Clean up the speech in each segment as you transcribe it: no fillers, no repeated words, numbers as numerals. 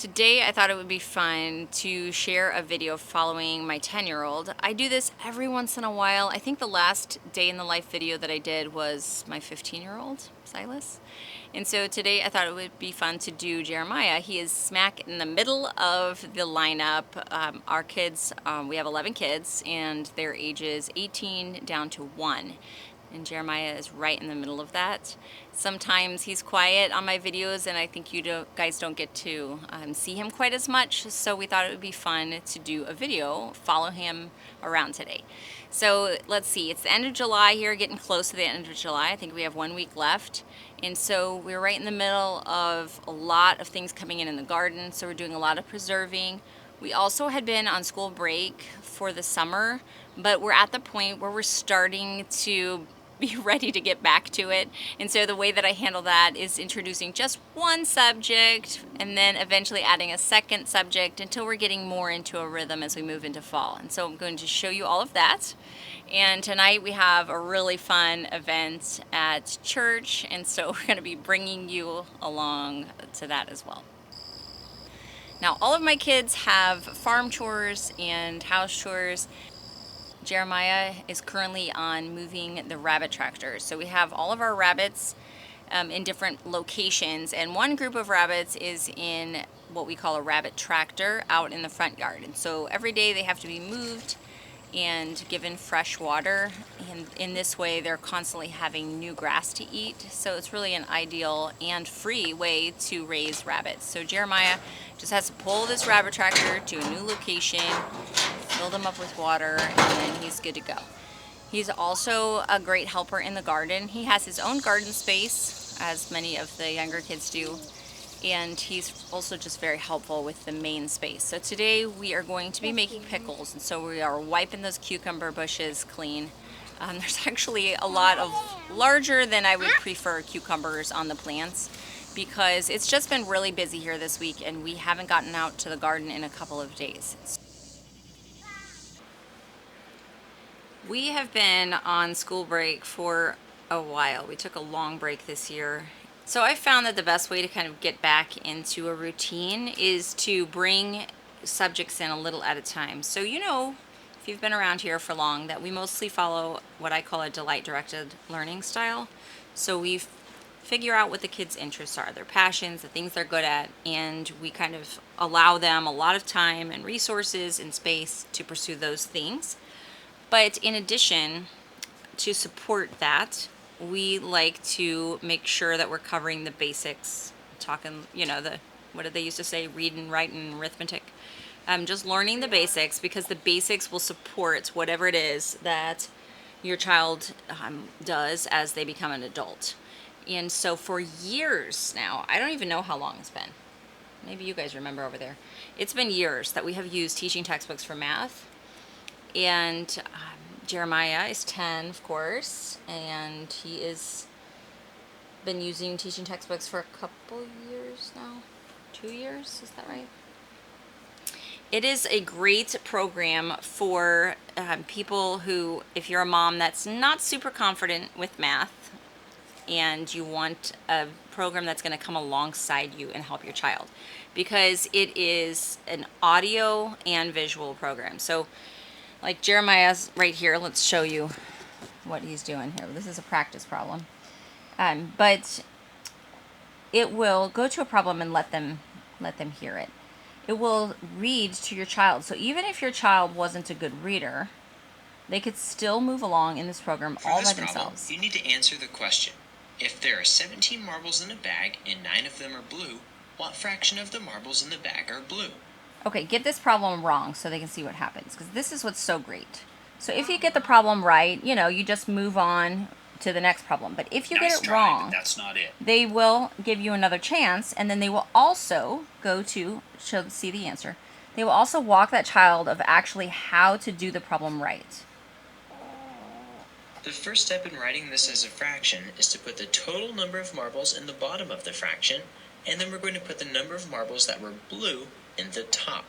Today I thought it would be fun to share a video following my 10-year-old. I do this every once in a while. I think the last day in the life video that I did was my 15-year-old, Silas. And so today I thought it would be fun to do Jeremiah. He is smack in the middle of the lineup. Our kids, we have 11 kids, and their ages 18 down to 1. And Jeremiah is right in the middle of that. Sometimes he's quiet on my videos, and I think you guys don't get to see him quite as much, so we thought it would be fun to do a video, follow him around today. So let's see, it's the end of July here, getting close to the end of July. I think we have 1 week left, and so we're right in the middle of a lot of things coming in the garden, so we're doing a lot of preserving. We also had been on school break for the summer, but we're at the point where we're starting to be ready to get back to it. And so the way that I handle that is introducing just one subject and then eventually adding a second subject until we're getting more into a rhythm as we move into fall. And so I'm going to show you all of that. And tonight we have a really fun event at church, and so we're going to be bringing you along to that as well. Now, all of my kids have farm chores and house chores. Jeremiah is currently on moving the rabbit tractor. So we have all of our rabbits in different locations, and one group of rabbits is in what we call a rabbit tractor out in the front yard. And so every day they have to be moved and given fresh water, and in this way they're constantly having new grass to eat. So it's really an ideal and free way to raise rabbits. So Jeremiah just has to pull this rabbit tractor to a new location, fill them up with water, and then he's good to go. He's also a great helper in the garden. He has his own garden space, as many of the younger kids do, and he's also just very helpful with the main space. So today we are going to be making pickles, and so we are wiping those cucumber bushes clean. There's actually a lot of larger than I would prefer cucumbers on the plants, because it's just been really busy here this week and we haven't gotten out to the garden in a couple of days. We have been on school break for a while. We took a long break this year. So I found that the best way to kind of get back into a routine is to bring subjects in a little at a time. So you know, if you've been around here for long, that we mostly follow what I call a delight-directed learning style. So we figure out what the kids' interests are, their passions, the things they're good at, and we kind of allow them a lot of time and resources and space to pursue those things. But in addition, to support that, we like to make sure that we're covering the basics, talking, you know, what did they used to say, reading, writing, arithmetic. Just learning the basics, because the basics will support whatever it is that your child does as they become an adult. And so for years now, I don't even know how long it's been. Maybe you guys remember over there. It's been years that we have used teaching textbooks for math. And Jeremiah is 10, of course, and he is been using teaching textbooks for a couple years now. 2 years, is that right? It is a great program for people who, if you're a mom that's not super confident with math and you want a program that's going to come alongside you and help your child, because it is an audio and visual program. So like Jeremiah's right here, let's show you what he's doing here. This is a practice problem. But it will go to a problem and let them hear it. It will read to your child. So even if your child wasn't a good reader, they could still move along in this program all by themselves. Problem, you need to answer the question. If there are 17 marbles in a bag and 9 of them are blue, what fraction of the marbles in the bag are blue? Okay, get this problem wrong so they can see what happens, because this is what's so great. So if you get the problem right, you know, you just move on to the next problem. But if you get it wrong, that's not it. They will give you another chance, and then they will also go to see the answer. They will also walk that child of actually how to do the problem right. The first step in writing this as a fraction is to put the total number of marbles in the bottom of the fraction, and then we're going to put the number of marbles that were blue in the top.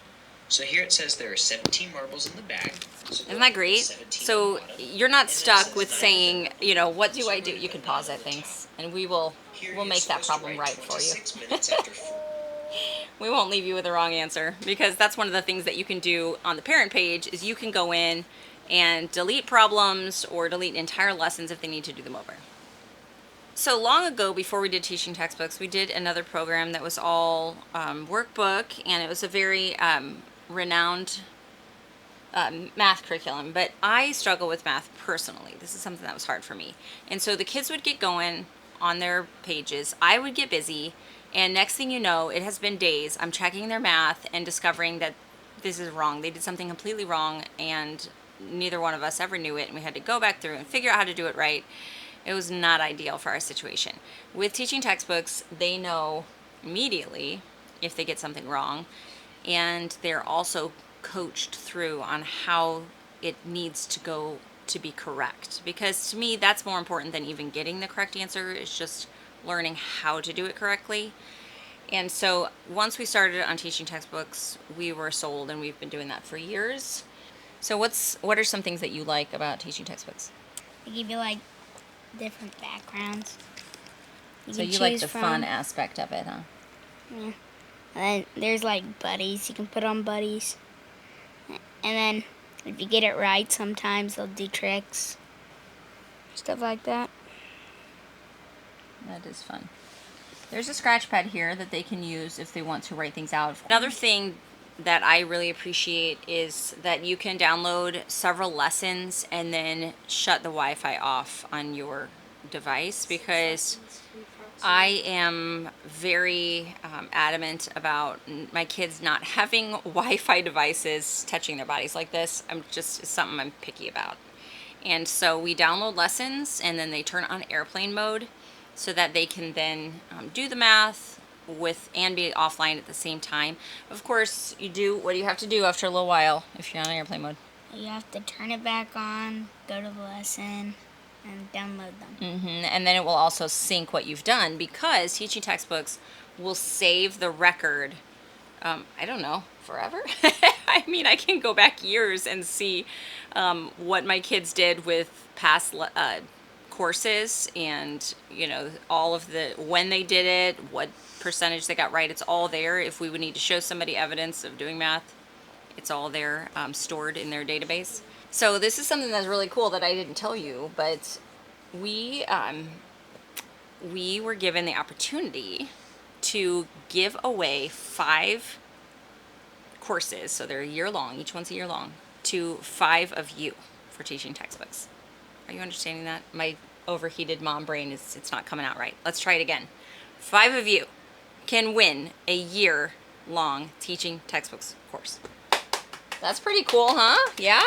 So here it says there are 17 marbles in the bag. So isn't that great? So you're not stuck with saying, you know, what do I do? You can pause it, thanks, and we'll make that problem right for you. We won't leave you with the wrong answer, because that's one of the things that you can do on the parent page is you can go in and delete problems or delete entire lessons if they need to do them over. So long ago, before we did teaching textbooks, we did another program that was all workbook, and it was a very renowned math curriculum. But I struggle with math personally. This is something that was hard for me. And so the kids would get going on their pages. I would get busy. And next thing you know, it has been days. I'm checking their math and discovering that this is wrong. They did something completely wrong, and neither one of us ever knew it. And we had to go back through and figure out how to do it right. It was not ideal for our situation. With teaching textbooks, they know immediately if they get something wrong, and they're also coached through on how it needs to go to be correct. Because to me, that's more important than even getting the correct answer. It's just learning how to do it correctly. And so once we started on teaching textbooks, we were sold, and we've been doing that for years. So what are some things that you like about teaching textbooks? They give you like different backgrounds. So you like the fun aspect of it, huh? Yeah. And then there's like buddies. You can put on buddies. And then if you get it right, sometimes they'll do tricks. Stuff like that. That is fun. There's a scratch pad here that they can use if they want to write things out. Another thing that I really appreciate is that you can download several lessons and then shut the Wi-Fi off on your device, because I am very adamant about my kids not having Wi-Fi devices touching their bodies like this. It's something I'm picky about. And so we download lessons, and then they turn on airplane mode so that they can then do the math and be offline at the same time. Of course, what do you have to do after a little while if you're on airplane mode? You have to turn it back on, go to the lesson, and download them. And then it will also sync what you've done, because teaching textbooks will save the record, I don't know, forever? I mean, I can go back years and see what my kids did with past courses, and all of when they did it, what percentage they got right. It's all there. If we would need to show somebody evidence of doing math, it's all there, stored in their database. So this is something that's really cool that I didn't tell you, but we were given the opportunity to give away 5 courses, so they're a year long, each one's a year long, to 5 of you for teaching textbooks. Are you understanding that? My overheated mom brain it's not coming out right. Let's try it again. 5 of you can win a year-long teaching textbooks course. That's pretty cool, huh? Yeah?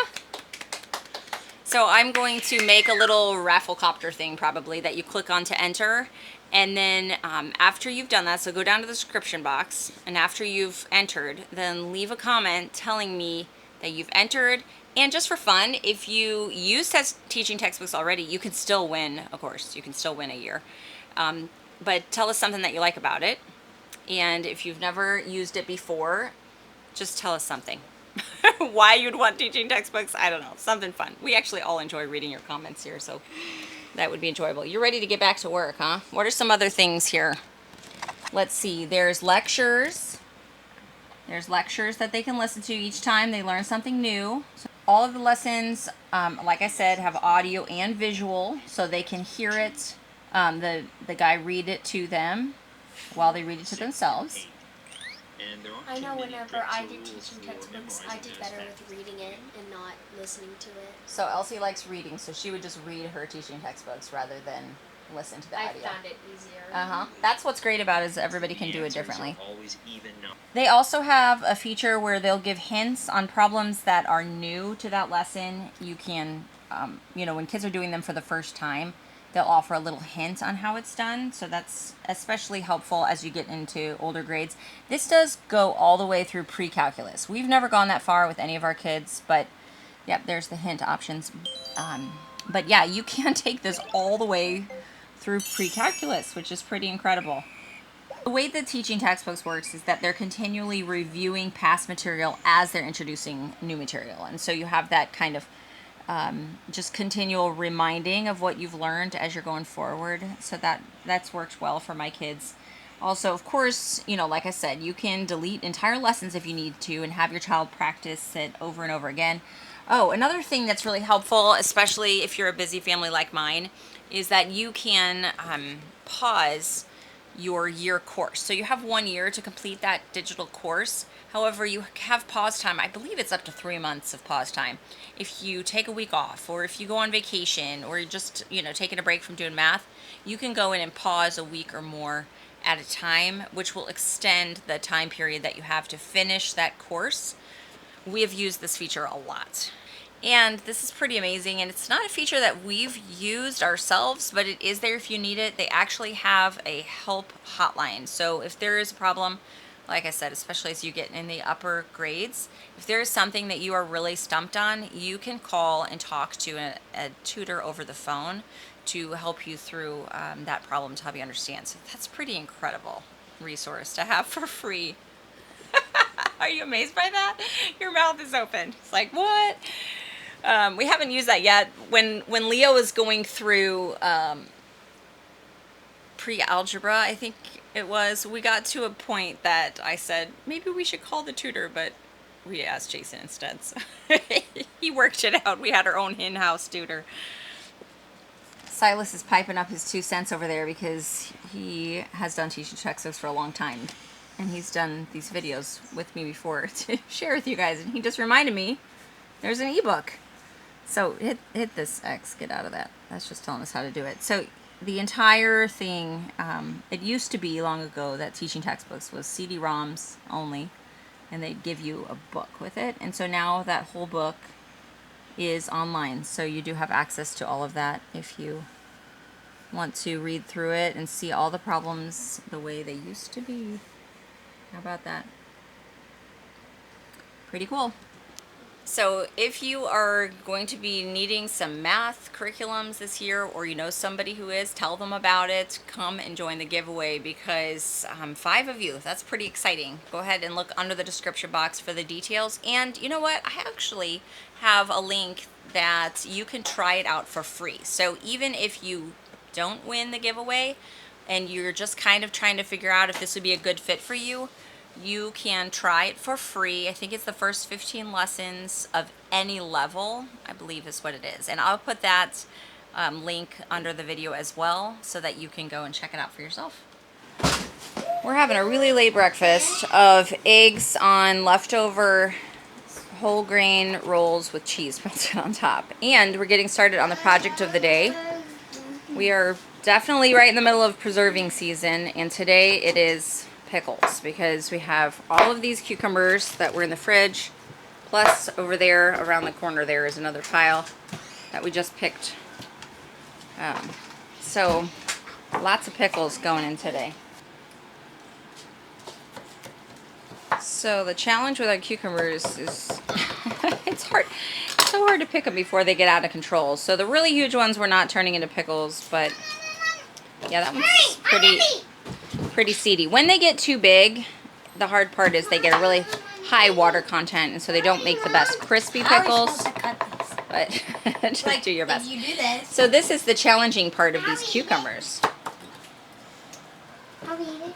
So I'm going to make a little raffle copter thing probably that you click on to enter. And then after you've done that, so go down to the description box, and after you've entered, then leave a comment telling me that you've entered. And just for fun, if you use teaching textbooks already, you can still win, of course. You can still win a year. But tell us something that you like about it. And if you've never used it before, just tell us something. Why you'd want teaching textbooks, I don't know. Something fun. We actually all enjoy reading your comments here, so that would be enjoyable. You're ready to get back to work, huh? What are some other things here? Let's see. There's lectures. There's lectures that they can listen to each time they learn something new. So all of the lessons, like I said, have audio and visual, so they can hear it. The guy read it to them while they read it to themselves. I know whenever I did teaching textbooks, I did better with reading it and not listening to it. So Elsie likes reading, so she would just read her teaching textbooks rather than listen to the audio. I found it easier. That's what's great about it, is everybody can do it differently. They also have a feature where they'll give hints on problems that are new to that lesson. You can, when kids are doing them for the first time, they'll offer a little hint on how it's done. So that's especially helpful as you get into older grades. This does go all the way through pre-calculus. We've never gone that far with any of our kids, but yep, there's the hint options. But yeah, you can take this all the way through pre-calculus, which is pretty incredible. The way the teaching textbooks works is that they're continually reviewing past material as they're introducing new material. And so you have that kind of just continual reminding of what you've learned as you're going forward. So that's worked well for my kids. Also, of course, you know, like I said, you can delete entire lessons if you need to and have your child practice it over and over again. Oh, another thing that's really helpful, especially if you're a busy family like mine, is that you can pause your year course. So you have 1 year to complete that digital course. However, you have pause time. I believe it's up to 3 months of pause time. If you take a week off, or if you go on vacation, or you're just, you know, taking a break from doing math, you can go in and pause a week or more at a time, which will extend the time period that you have to finish that course. We have used this feature a lot. And this is pretty amazing, and it's not a feature that we've used ourselves, but it is there if you need it. They actually have a help hotline. So if there is a problem, like I said, especially as you get in the upper grades, if there is something that you are really stumped on, you can call and talk to a tutor over the phone to help you through that problem, to help you understand. So that's a pretty incredible resource to have for free. Are you amazed by that? Your mouth is open. It's like, what? We haven't used that yet. When Leo was going through pre-algebra, I think it was, we got to a point that I said, maybe we should call the tutor, but we asked Jason instead. So he worked it out. We had our own in-house tutor. Silas is piping up his 2 cents over there because he has done teaching textbooks for a long time. And he's done these videos with me before to share with you guys. And he just reminded me, there's an ebook. So hit this X, get out of that. That's just telling us how to do it. So the entire thing, it used to be long ago that teaching textbooks was CD-ROMs only. And they'd give you a book with it. And so now that whole book is online, so you do have access to all of that if you want to read through it and see all the problems the way they used to be. How about that? Pretty cool. So if you are going to be needing some math curriculums this year, or you know somebody who is, tell them about it. Come and join the giveaway, because 5 of you, that's pretty exciting. Go ahead and look under the description box for the details. And you know what? I actually have a link that you can try it out for free. So even if you don't win the giveaway and you're just kind of trying to figure out if this would be a good fit for you, you can try it for free. I think it's the first 15 lessons of any level, I believe is what it is. And I'll put that link under the video as well so that you can go and check it out for yourself. We're having a really late breakfast of eggs on leftover whole grain rolls with cheese melted on top. And we're getting started on the project of the day. We are definitely right in the middle of preserving season, and today it is pickles, because we have all of these cucumbers that were in the fridge, plus over there around the corner there is another pile that we just picked. So lots of pickles going in today. So the challenge with our cucumbers is it's hard. It's so hard to pick them before they get out of control. So the really huge ones were not turning into pickles, but yeah, that one's pretty seedy. When they get too big, the hard part is they get a really high water content, and so they don't make the best crispy pickles. But just like, do your best. You do this. So this is the challenging part of these cucumbers. I'll eat it.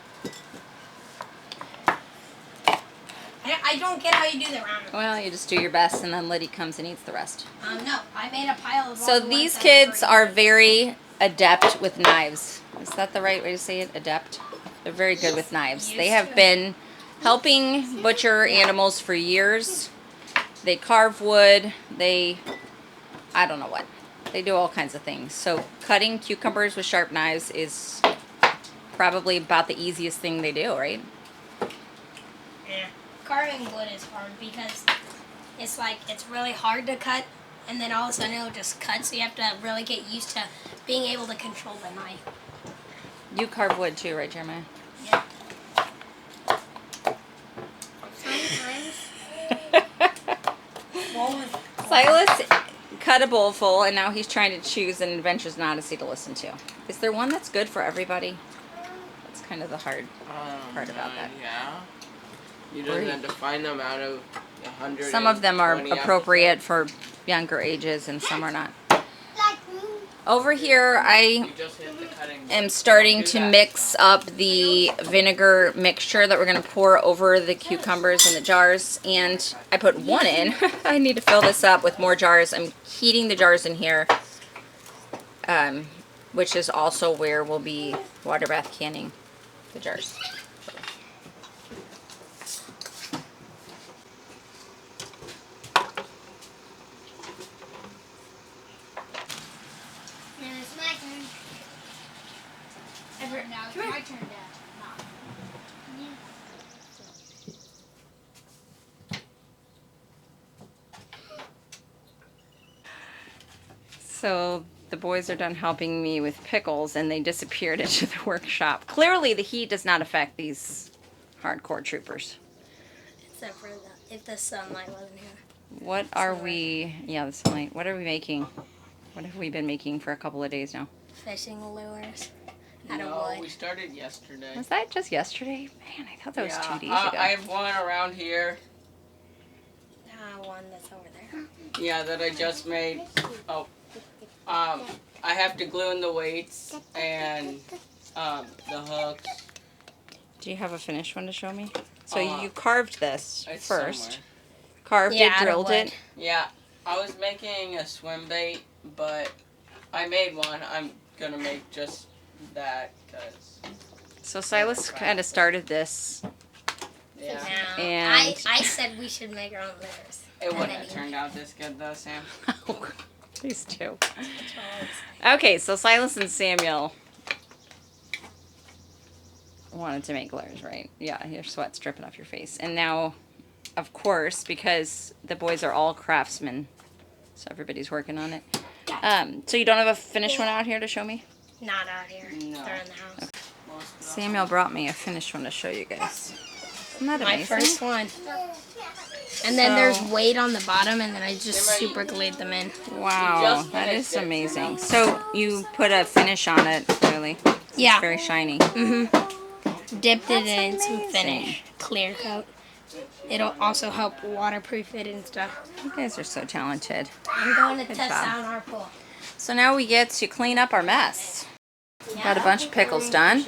I don't get how you do the round. Well, you just do your best, and then Lydia comes and eats the rest. No, I made a pile of. So these kids are very adept with knives. Is that the right way to say it? Adept. They're very good with knives. They have been helping butcher animals for years. They carve wood. I don't know what. They do all kinds of things. So cutting cucumbers with sharp knives is probably about the easiest thing they do, right? Yeah. Carving wood is hard because it's really hard to cut, and then all of a sudden it'll just cut, so you have to really get used to being able to control the knife. You carve wood too, right, Jeremiah? Yeah. Sometimes. Silas cut a bowl full, and now he's trying to choose an Adventures in Odyssey to listen to. Is there one that's good for everybody? That's kind of the hard part about that. Yeah. You just have to find them out of 100. Some of them are appropriate for younger ages, and some are not. Over here, I am starting to mix up the vinegar mixture that we're going to pour over the cucumbers in the jars. And I put one in. I need to fill this up with more jars. I'm heating the jars in here, which is also where we'll be water bath canning the jars. Everett, now it's my turn, Dad. So the boys are done helping me with pickles and they disappeared into the workshop. Clearly the heat does not affect these hardcore troopers. Except for if the sunlight wasn't here. What are we, yeah, the sunlight, what are we making? What have we been making for a couple of days now? Fishing lures out of No, wood. we started yesterday. Was that just yesterday? Man, I thought that was 2 days ago. I have one around here. One that's over there. Yeah, that I just made. Oh, I have to glue in the weights and the hooks. Do you have a finished one to show me? So you carved this first. Somewhere. Carved it, drilled it. Yeah, I was making a swim bait, but I made one. I'm gonna make just that because. So Silas kind of started this. Yeah. No, And I said we should make our own lures. It wouldn't have turned out this good though, Sam. These two. Okay, so Silas and Samuel wanted to make lures, right? Yeah, your sweat's dripping off your face. And now, of course, because the boys are all craftsmen, so everybody's working on it. So you don't have a finished one out here to show me? Not out here. No. They're in the house. Samuel brought me a finished one to show you guys. Isn't that My amazing? first one. And then there's weight on the bottom, and then I just super glued them in. Wow, that is amazing. So you put a finish on it, really? Yeah. It's very shiny. Dipped it in some finish. Clear coat. It'll also help waterproof it and stuff. You guys are so talented. I'm going to Good test job. out our pool. So now we get to clean up our mess. Got a bunch of pickles done.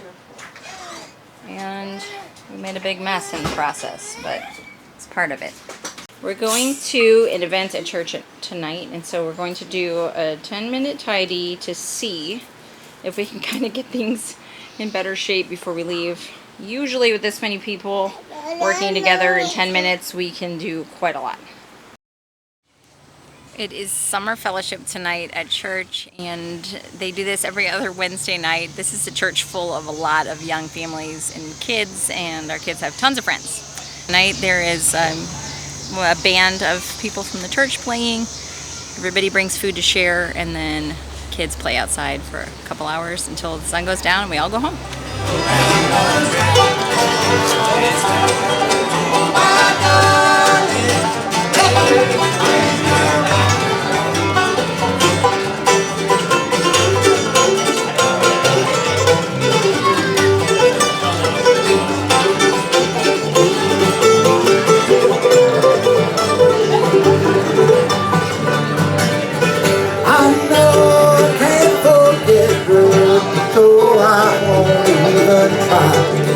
And we made a big mess in the process, but it's part of it. We're going to an event at church tonight, and so we're going to do a 10-minute tidy to see if we can kind of get things in better shape before we leave. Usually with this many people working together in 10 minutes, we can do quite a lot. It is summer fellowship tonight at church, and they do this every other Wednesday night. This is a church full of a lot of young families and kids, and our kids have tons of friends. Tonight there is a band of people from the church playing. Everybody brings food to share, and then kids play outside for a couple hours until the sun goes down and we all go home. So I won't even try.